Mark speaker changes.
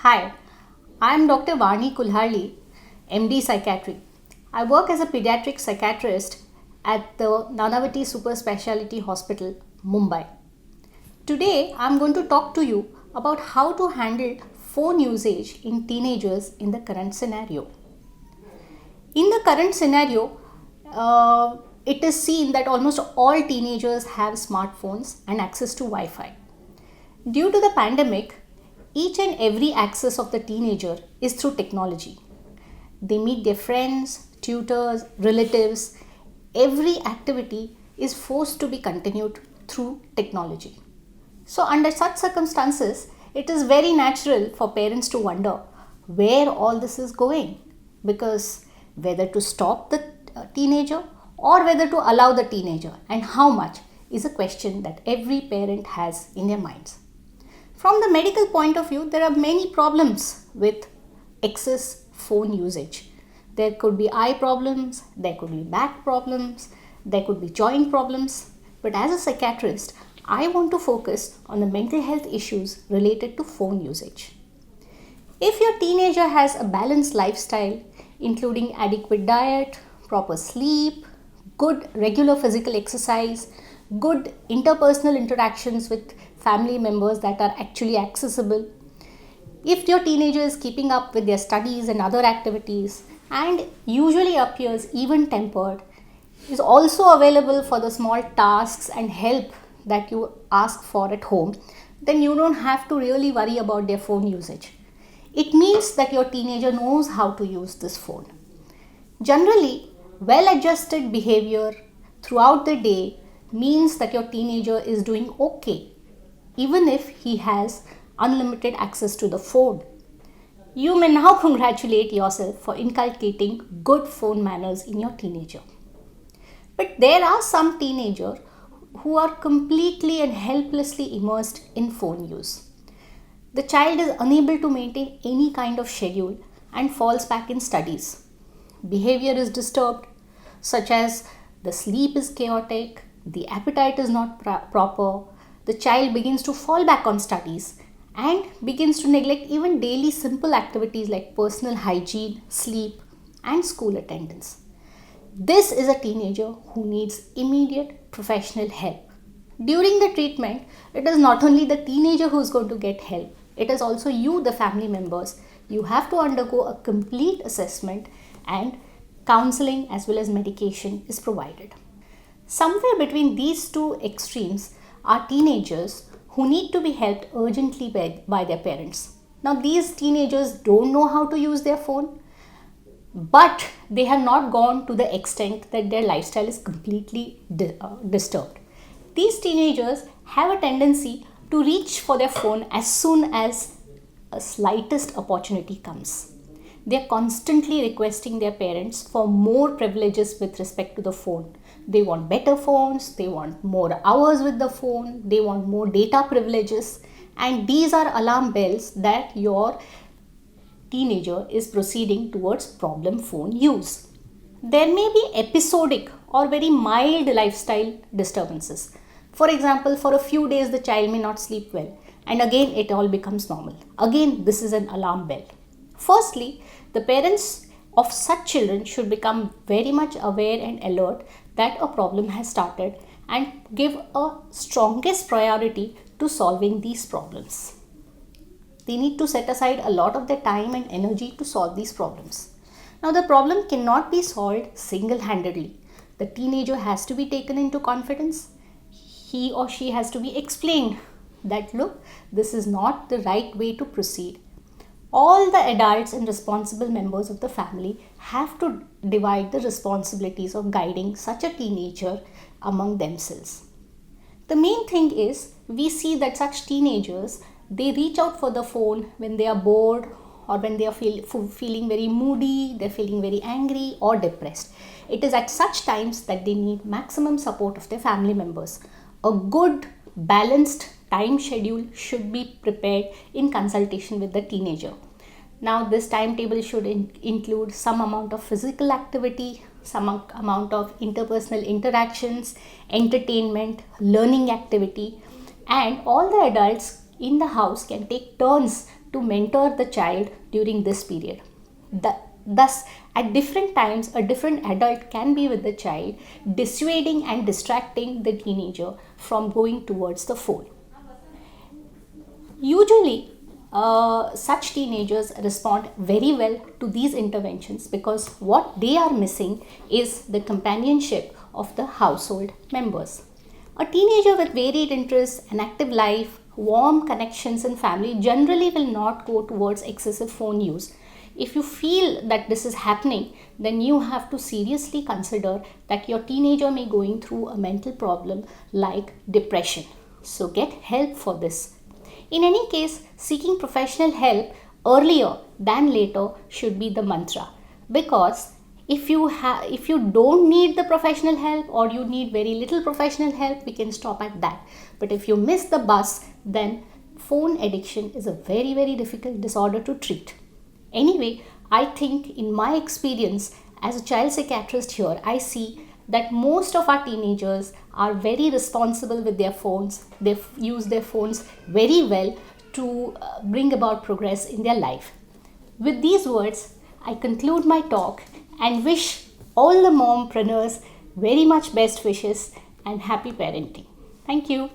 Speaker 1: Hi, I'm Dr. Vani Kulharli, MD Psychiatry. I work as a pediatric psychiatrist at the Nanavati Super Speciality Hospital, Mumbai. Today, I'm going to talk to you about how to handle phone usage in teenagers in the current scenario. In the current scenario, it is seen that almost all teenagers have smartphones and access to Wi Fi. Due to the pandemic, each and every access of the teenager is through technology. They meet their friends, tutors, relatives. Every activity is forced to be continued through technology. So, under such circumstances, it is very natural for parents to wonder where all this is going, because whether to stop the teenager or whether to allow the teenager and how much is a question that every parent has in their minds. From the medical point of view, there are many problems with excess phone usage. There could be eye problems, there could be back problems, there could be joint problems. But as a psychiatrist, I want to focus on the mental health issues related to phone usage. If your teenager has a balanced lifestyle, including adequate diet, proper sleep, good regular physical exercise, good interpersonal interactions with family members that are actually accessible, if your teenager is keeping up with their studies and other activities and usually appears even tempered, is also available for the small tasks and help that you ask for at home, then you don't have to really worry about their phone usage. It means that your teenager knows how to use this phone. Generally, well adjusted behavior throughout the day means that your teenager is doing okay, even if he has unlimited access to the phone. You may now congratulate yourself for inculcating good phone manners in your teenager. But there are some teenagers who are completely and helplessly immersed in phone use. The child is unable to maintain any kind of schedule and falls back in studies. Behavior is disturbed, such as the sleep is chaotic, the appetite is not proper, the child begins to fall back on studies and begins to neglect even daily simple activities like personal hygiene, sleep, and school attendance. This is a teenager who needs immediate professional help. During the treatment, it is not only the teenager who is going to get help, it is also you, the family members. You have to undergo a complete assessment, and counseling as well as medication is provided. Somewhere between these two extremes are teenagers who need to be helped urgently by their parents. Now, these teenagers don't know how to use their phone, but they have not gone to the extent that their lifestyle is completely disturbed. These teenagers have a tendency to reach for their phone as soon as a slightest opportunity comes. They are constantly requesting their parents for more privileges with respect to the phone. They want better phones, they want more hours with the phone, they want more data privileges, and these are alarm bells that your teenager is proceeding towards problem phone use. There may be episodic or very mild lifestyle disturbances. For example, for a few days the child may not sleep well, and again it all becomes normal. Again, this is an alarm bell. Firstly, the parents of such children should become very much aware and alert that a problem has started and give a strongest priority to solving these problems. They need to set aside a lot of their time and energy to solve these problems. Now, the problem cannot be solved single-handedly. The teenager has to be taken into confidence. He or she has to be explained that, look, this is not the right way to proceed. All the adults and responsible members of the family have to divide the responsibilities of guiding such a teenager among themselves. The main thing is, we see that such teenagers, they reach out for the phone when they are bored or when they are feeling very moody, they're feeling very angry or depressed. It is at such times that they need maximum support of their family members. A good, balanced time schedule should be prepared in consultation with the teenager. Now, this timetable should include some amount of physical activity, some amount of interpersonal interactions, entertainment, learning activity, and all the adults in the house can take turns to mentor the child during this period. Thus, at different times, a different adult can be with the child, dissuading and distracting the teenager from going towards the phone. Usually, such teenagers respond very well to these interventions because what they are missing is the companionship of the household members. A teenager with varied interests, an active life, warm connections in family generally will not go towards excessive phone use. If you feel that this is happening, then you have to seriously consider that your teenager may be going through a mental problem like depression. So get help for this. In any case, seeking professional help earlier than later should be the mantra, because if you don't need the professional help or you need very little professional help, we can stop at that. But if you miss the bus, then phone addiction is a very, very difficult disorder to treat. Anyway, I think in my experience as a child psychiatrist here, I see that most of our teenagers are very responsible with their phones. They use their phones very well to bring about progress in their life. With these words, I conclude my talk and wish all the mompreneurs very much best wishes and happy parenting. Thank you.